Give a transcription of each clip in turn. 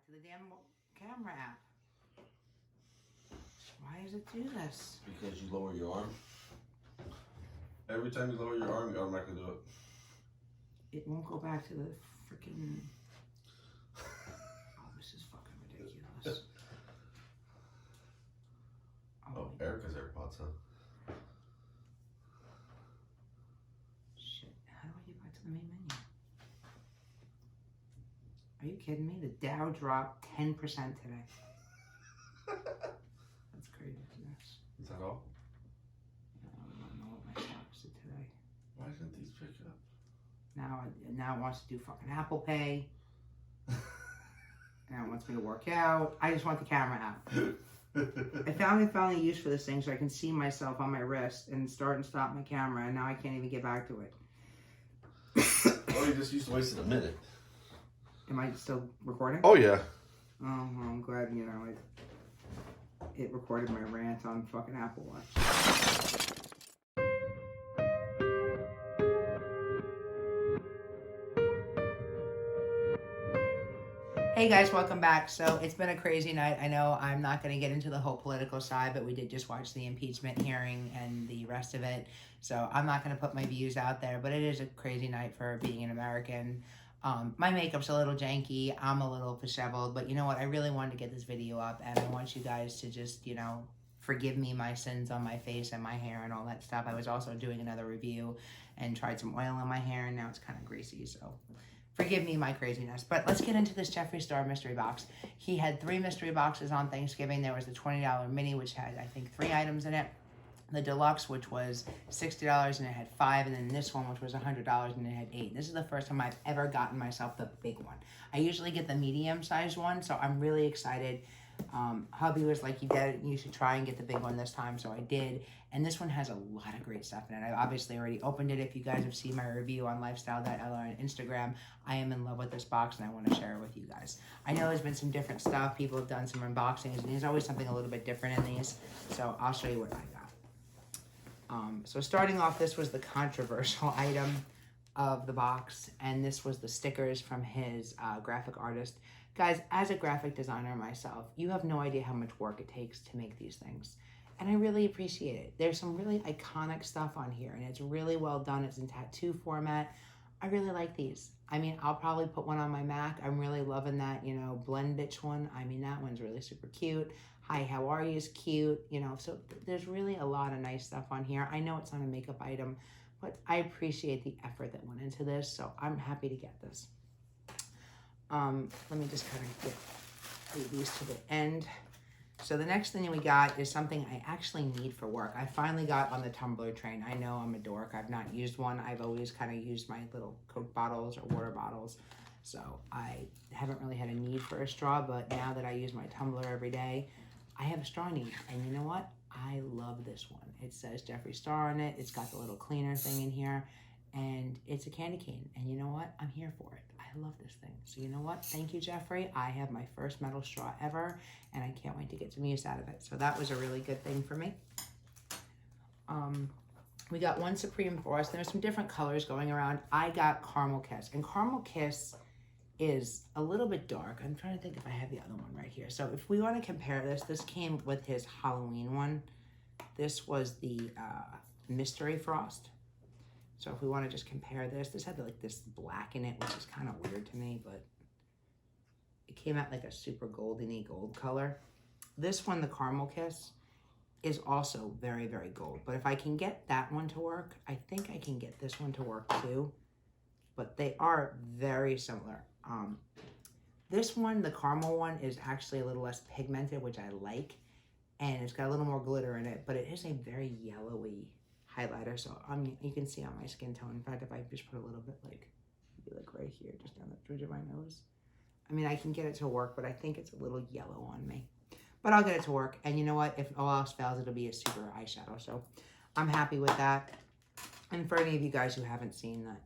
to the damn camera app. Why does it do this? Because you lower your arm. Every time you lower your arm, you automatically do it. It won't go back to the freaking... Oh, this is fucking ridiculous. Oh, Erica's AirPods, huh? Shit, how do I get back to the main menu? Are you kidding me? The Dow dropped 10% today. That's craziness. Is that all? I don't know what my stocks did today. Why didn't these pick up? Now it wants to do fucking Apple Pay. Now it wants me to work out. I just want the camera out. I found a use for this thing so I can see myself on my wrist and start and stop my camera, and now I can't even get back to it. Oh, you just used to wasted a minute. Am I still recording? Oh, yeah. Oh, well, I'm glad, you know, it recorded my rant on fucking Apple Watch. Hey guys, welcome back. So it's been a crazy night. I know I'm not going to get into the whole political side, but we did just watch the impeachment hearing and the rest of it. So I'm not going to put my views out there, but it is a crazy night for being an American. My makeup's a little janky. I'm a little disheveled, but you know what? I really wanted to get this video up, and I want you guys to just, you know, forgive me my sins on my face and my hair and all that stuff. I was also doing another review and tried some oil on my hair, and now it's kind of greasy, so... Forgive me my craziness, but let's get into this Jeffree Star mystery box. He had 3 mystery boxes on Thanksgiving. There was the $20 mini, which had, I think, 3 items in it. The Deluxe, which was $60 and it had 5, and then this one, which was $100 and it had 8. This is the first time I've ever gotten myself the big one. I usually get the medium-sized one, so I'm really excited. Hubby was like, you should try and get the big one this time, so I did. And this one has a lot of great stuff in it. I've obviously already opened it. If you guys have seen my review on lifestyle.ella on Instagram, I am in love with this box and I want to share it with you guys. I know there's been some different stuff. People have done some unboxings, and there's always something a little bit different in these. So I'll show you what I got. So starting off, this was the controversial item of the box, and this was the stickers from his graphic artist. Guys, as a graphic designer myself, you have no idea how much work it takes to make these things. And I really appreciate it. There's some really iconic stuff on here, and it's really well done. It's in tattoo format. I really like these. I mean, I'll probably put one on my Mac. I'm really loving that, you know, Blend Bitch one. I mean, that one's really super cute. Hi, how are you is cute, you know. So there's really a lot of nice stuff on here. I know it's not a makeup item, but I appreciate the effort that went into this, so I'm happy to get this. Let me just kind of get these to the end. So the next thing we got is something I actually need for work. I finally got on the tumbler train. I know I'm a dork. I've not used one. I've always kind of used my little Coke bottles or water bottles. So I haven't really had a need for a straw, but now that I use my tumbler every day, I have a straw need. And you know what? I love this one. It says Jeffree Star on it. It's got the little cleaner thing in here, and it's a candy cane. And you know what? I'm here for it. I love this thing. So you know what? Thank you, Jeffree. I have my first metal straw ever, and I can't wait to get some use out of it. So that was a really good thing for me. We got one Supreme Force. There's some different colors going around. I got Caramel Kiss, and Caramel Kiss is a little bit dark. I'm trying to think if I have the other one right here. So if we want to compare this came with his Halloween one. This was the Mystery Frost. So if we want to just compare this had like this black in it, which is kind of weird to me, but it came out like a super goldeny gold color. This one, the Caramel Kiss, is also very, very gold. But if I can get that one to work, I think I can get this one to work too. But they are very similar. This one, the caramel one, is actually a little less pigmented, which I like. And it's got a little more glitter in it, but it is a very yellowy highlighter. So you can see on my skin tone. In fact, if I just put a little bit like right here, just down the bridge of my nose. I mean, I can get it to work, but I think it's a little yellow on me. But I'll get it to work. And you know what? If all else fails, it'll be a super eyeshadow. So I'm happy with that. And for any of you guys who haven't seen that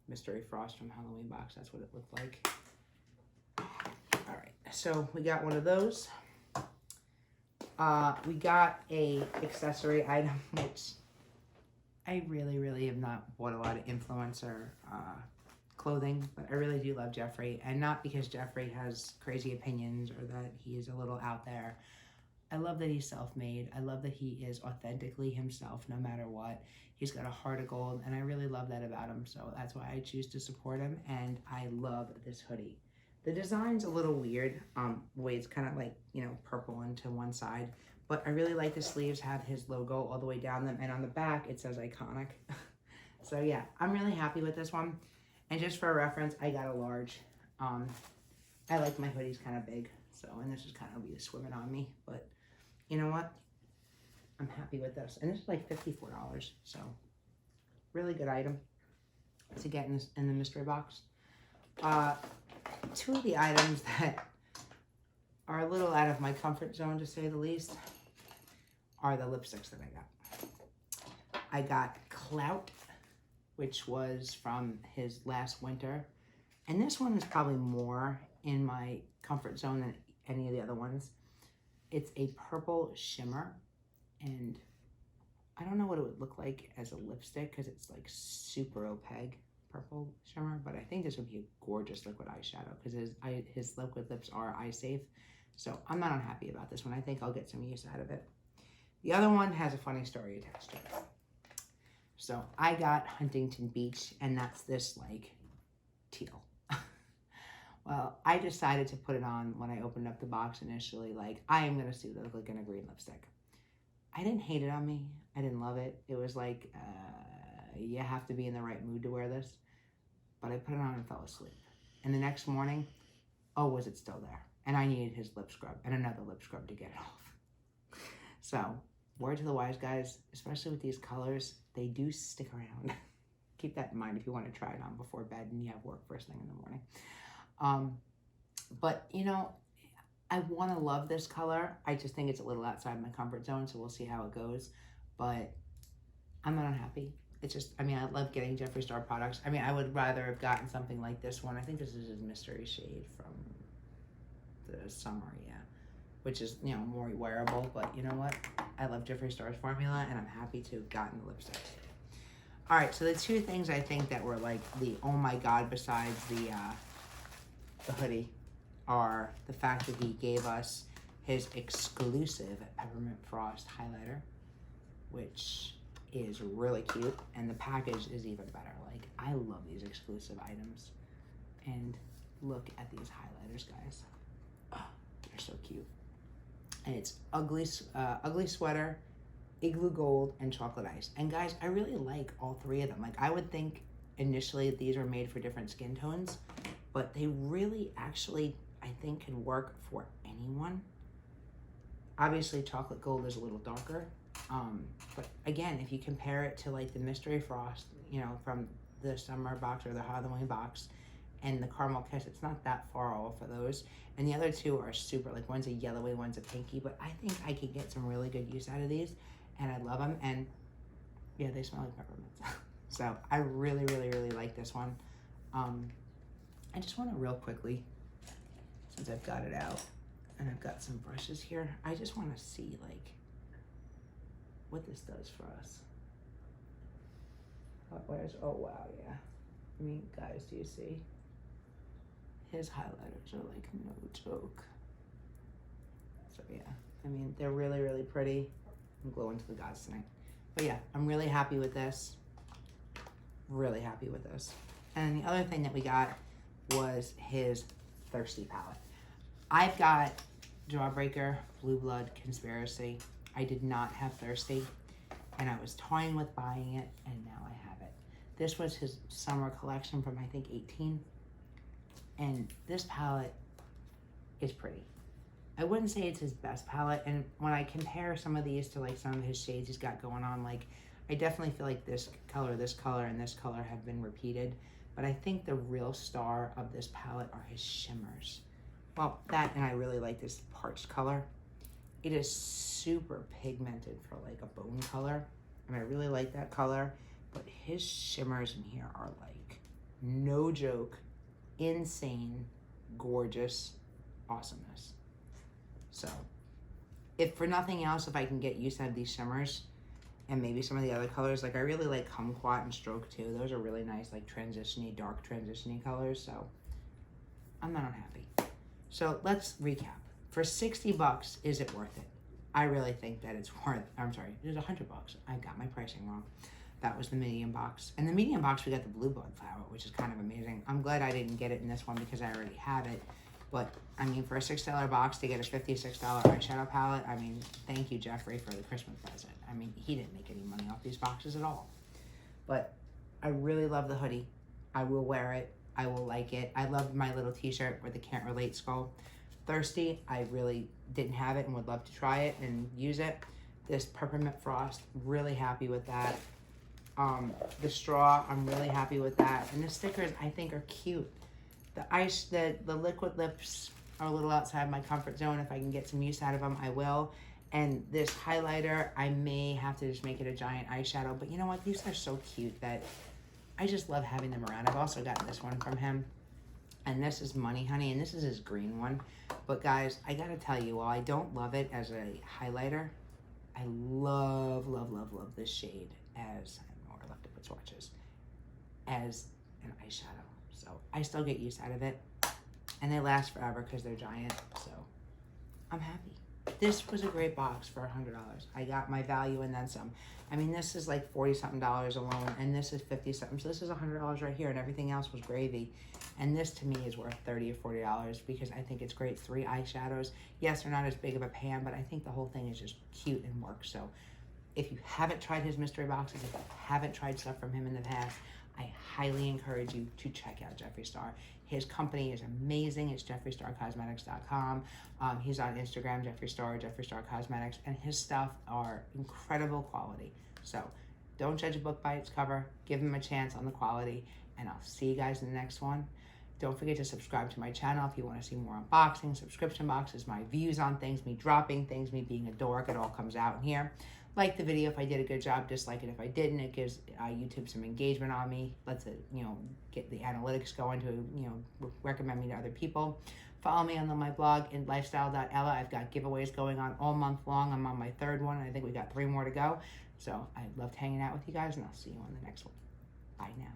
Mystery Frost from Halloween box, that's what it looked like. All right, so we got one of those. We got a accessory item, which I really have not bought a lot of influencer clothing, but I really do love Jeffree, and not because Jeffree has crazy opinions or that he is a little out there. I love that he's self-made. I love that he is authentically himself no matter what. He's got a heart of gold, and I really love that about him, so that's why I choose to support him, and I love this hoodie. The design's a little weird, the way it's kind of like, you know, purple into one side, but I really like the sleeves have his logo all the way down them, and on the back it says iconic. So yeah, I'm really happy with this one. And just for a reference, I got a large. I like my hoodies kind of big, so, and this is kind of be swimming on me, but you know what? I'm happy with this. And this is like $54, so really good item to get in the mystery box. Two of the items that are a little out of my comfort zone, to say the least, are the lipsticks that I got. I got Clout, which was from his last winter. And this one is probably more in my comfort zone than any of the other ones. It's a purple shimmer, and I don't know what it would look like as a lipstick because it's like super opaque purple shimmer, but I think this would be a gorgeous liquid eyeshadow because his liquid lips are eye safe. So I'm not unhappy about this one. I think I'll get some use out of it. The other one has a funny story attached to it. So I got Huntington Beach, and that's this like teal. Well, I decided to put it on when I opened up the box initially, like, I am going to see that look in a green lipstick. I didn't hate it on me. I didn't love it. It was like, you have to be in the right mood to wear this. But I put it on and fell asleep. And the next morning, oh, was it still there? And I needed his lip scrub and another lip scrub to get it off. So, word to the wise guys, especially with these colors, they do stick around. Keep that in mind if you want to try it on before bed and you have work first thing in the morning. But, you know, I want to love this color. I just think it's a little outside my comfort zone, so we'll see how it goes. But I'm not unhappy. It's just, I mean, I love getting Jeffree Star products. I mean, I would rather have gotten something like this one. I think this is his mystery shade from the summer, yeah. Which is, you know, more wearable. But you know what? I love Jeffree Star's formula, and I'm happy to have gotten the lipstick. All right, so the two things I think that were like the oh my god besides the hoodie are the fact that he gave us his exclusive Peppermint Frost highlighter, which is really cute, and the package is even better. Like, I love these exclusive items. And look at these highlighters, guys. Oh, they're so cute. And it's ugly sweater, igloo gold, and chocolate ice. And guys, I really like all three of them. Like, I would think initially these were made for different skin tones, but they really actually, I think, can work for anyone. Obviously, chocolate gold is a little darker. But again, if you compare it to like the Mystery Frost, you know, from the summer box or the Halloween box, and the Caramel Kiss, it's not that far off for those. And the other two are super, like one's a yellowy, one's a pinky, but I think I could get some really good use out of these, and I love them. And yeah, they smell like peppermints. So I really, really, really like this one. I just want to real quickly, since I've got it out and I've got some brushes here, I just want to see like what this does for us. Oh wow, yeah. I mean, guys, do you see? His highlighters are like no joke. So yeah, I mean, they're really, really pretty. I'm glowing to the gods tonight. But yeah, I'm really happy with this. Really happy with this. And the other thing that we got was his Thirsty palette. I've got Jawbreaker, Blue Blood, Conspiracy. I did not have Thirsty, and I was toying with buying it, and now I have it. This was his summer collection from, I think, 18, and this palette is pretty. I wouldn't say it's his best palette, and when I compare some of these to like some of his shades he's got going on, like I definitely feel like this color, and this color have been repeated, but I think the real star of this palette are his shimmers. Well, that, and I really like this parched color. It is super pigmented for like a bone color, and I really like that color, but his shimmers in here are like, no joke, insane, gorgeous awesomeness. So, if for nothing else, if I can get use out of these shimmers, and maybe some of the other colors. Like I really like Kumquat and Stroke too. Those are really nice, like transition-y, dark transition-y colors. So I'm not unhappy. So let's recap. For 60 bucks, is it worth it? I really think that it's worth, I'm sorry, it was 100 bucks. I got my pricing wrong. That was the medium box. And the medium box, we got the blue bud flower, which is kind of amazing. I'm glad I didn't get it in this one because I already have it. But, I mean, for a $6 box to get a $56 eyeshadow palette, I mean, thank you, Jeffree, for the Christmas present. I mean, he didn't make any money off these boxes at all. But I really love the hoodie. I will wear it. I will like it. I love my little t-shirt with the Can't Relate skull. Thirsty, I really didn't have it and would love to try it and use it. This Peppermint Frost, really happy with that. The straw, I'm really happy with that. And the stickers, I think, are cute. The liquid lips are a little outside my comfort zone. If I can get some use out of them, I will. And this highlighter, I may have to just make it a giant eyeshadow. But you know what? These are so cute that I just love having them around. I've also gotten this one from him. And this is Money Honey, and this is his green one. But guys, I gotta tell you, while I don't love it as a highlighter, I love, love, love, love this shade as, I don't know where I left to put swatches, as an eyeshadow. So I still get use out of it. And they last forever because they're giant. So I'm happy. This was a great box for $100. I got my value and then some. I mean, this is like $40-something alone, and this is $50-something. So this is $100 right here, and everything else was gravy. And this to me is worth $30 or $40 because I think it's great. 3 eyeshadows. Yes, they're not as big of a pan, but I think the whole thing is just cute and works. So if you haven't tried his mystery boxes, if you haven't tried stuff from him in the past, I highly encourage you to check out Jeffree Star. His company is amazing. It's jeffreestarcosmetics.com. He's on Instagram, Jeffree Star Cosmetics, and his stuff are incredible quality. So don't judge a book by its cover. Give him a chance on the quality, and I'll see you guys in the next one. Don't forget to subscribe to my channel if you want to see more unboxing, subscription boxes, my views on things, me dropping things, me being a dork. It all comes out in here. Like the video if I did a good job, dislike it if I didn't. It gives YouTube some engagement on me, lets it, get the analytics going to, recommend me to other people. Follow me on my blog in lifestyle.ella. I've got giveaways going on all month long. I'm on my 3rd one, and I think we got 3 more to go. So I loved hanging out with you guys, and I'll see you on the next one. Bye now.